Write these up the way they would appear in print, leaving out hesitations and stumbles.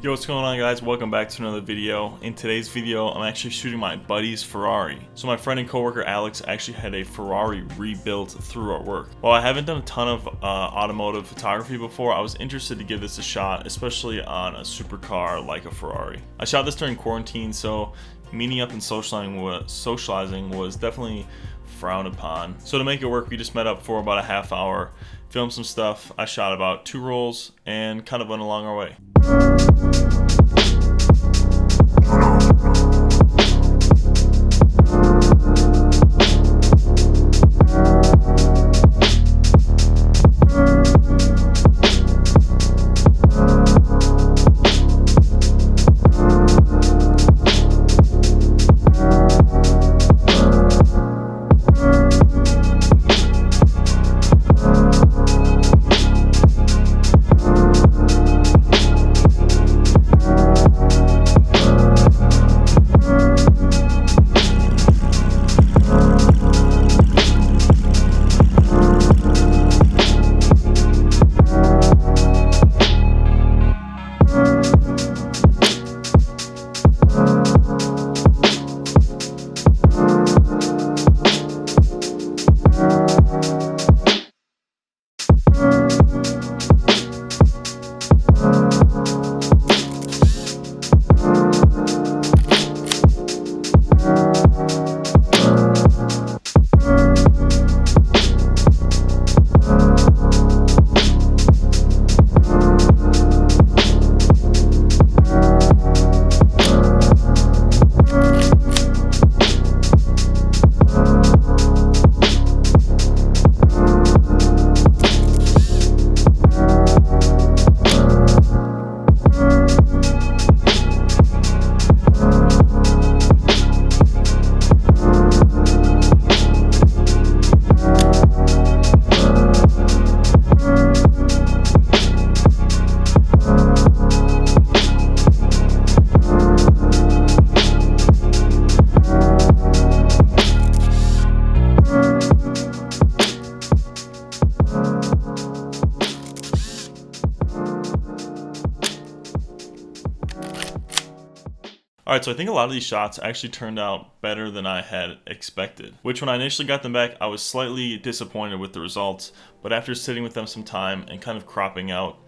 Yo, what's going on, guys? Welcome back to another video. In today's video, I'm actually shooting my buddy's Ferrari. So my friend and coworker Alex actually had a Ferrari rebuilt through our work. While I haven't done a ton of automotive photography before, I was interested to give this a shot, especially on a supercar like a Ferrari. I shot this during quarantine, so meeting up and socializing was definitely frowned upon. So to make it work, we just met up for about a half hour, filmed some stuff. I shot about 2 rolls and kind of went along our way. Alright, so I think a lot of these shots actually turned out better than I had expected. Which, when I initially got them back, I was slightly disappointed with the results, but after sitting with them some time and kind of cropping out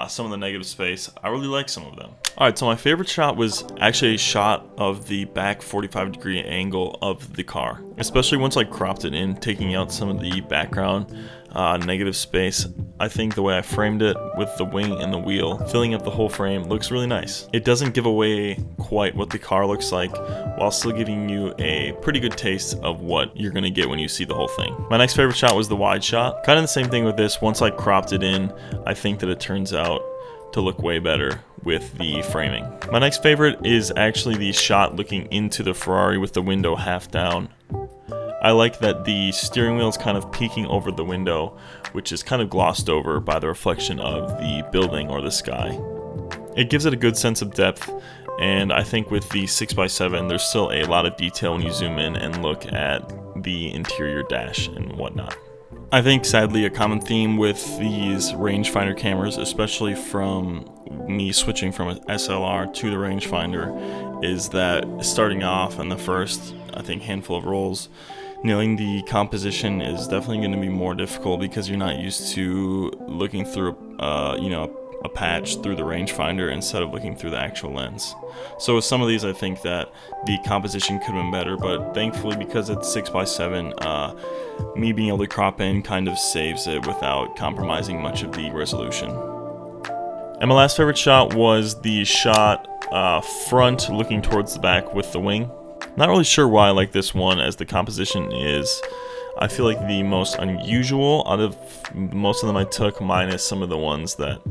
some of the negative space, I really like some of them. Alright, so my favorite shot was actually a shot of the back 45-degree angle of the car. Especially once I cropped it in, taking out some of the background negative space. I think the way I framed it with the wing and the wheel, filling up the whole frame, looks really nice. It doesn't give away quite what the car looks like, while still giving you a pretty good taste of what you're gonna get when you see the whole thing. My next favorite shot was the wide shot. Kind of the same thing with this. Once I cropped it in, I think that it turns out to look way better with the framing. My next favorite is actually the shot looking into the Ferrari with the window half down. I like that the steering wheel is kind of peeking over the window, which is kind of glossed over by the reflection of the building or the sky. It gives it a good sense of depth, and I think with the 6x7 there's still a lot of detail when you zoom in and look at the interior dash and whatnot. I think sadly a common theme with these rangefinder cameras, especially from me switching from an SLR to the rangefinder, is that starting off in the first, I think, handful of rolls, nailing the composition is definitely going to be more difficult because you're not used to looking through a patch through the rangefinder instead of looking through the actual lens. So with some of these, I think that the composition could have been better, but thankfully because it's 6x7, me being able to crop in kind of saves it without compromising much of the resolution. And my last favorite shot was the shot front looking towards the back with the wing. Not really sure why I like this one, as the composition is, I feel like, the most unusual out of most of them I took, minus some of the ones that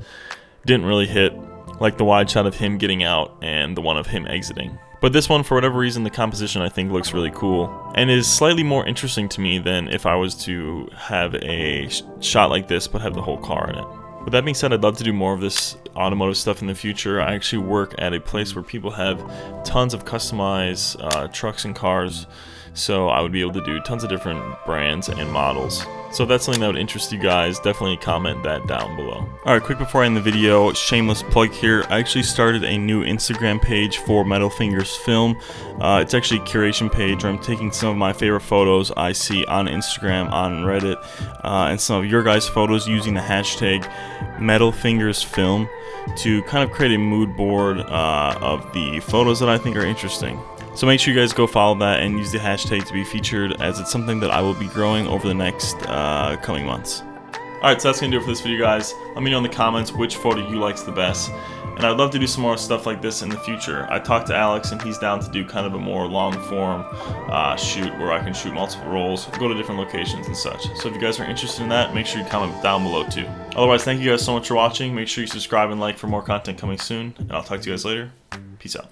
didn't really hit, like the wide shot of him getting out and the one of him exiting. But this one, for whatever reason, the composition I think looks really cool and is slightly more interesting to me than if I was to have a shot like this but have the whole car in it. With that being said, I'd love to do more of this automotive stuff in the future. I actually work at a place where people have tons of customized trucks and cars so I would be able to do tons of different brands and models. So if that's something that would interest you guys, definitely comment that down below. Alright, quick before I end the video, shameless plug here. I actually started a new Instagram page for Metal Fingers Film. It's actually a curation page where I'm taking some of my favorite photos I see on Instagram, on Reddit, and some of your guys' photos using the hashtag Metal Fingers Film to kind of create a mood board of the photos that I think are interesting. So make sure you guys go follow that and use the hashtag to be featured, as it's something that I will be growing over the next coming months. Alright, so that's going to do it for this video, guys. Let me know in the comments which photo you likes the best. And I'd love to do some more stuff like this in the future. I talked to Alex and he's down to do kind of a more long form shoot where I can shoot multiple rolls, go to different locations and such. So if you guys are interested in that, make sure you comment down below too. Otherwise, thank you guys so much for watching. Make sure you subscribe and like for more content coming soon. And I'll talk to you guys later. Peace out.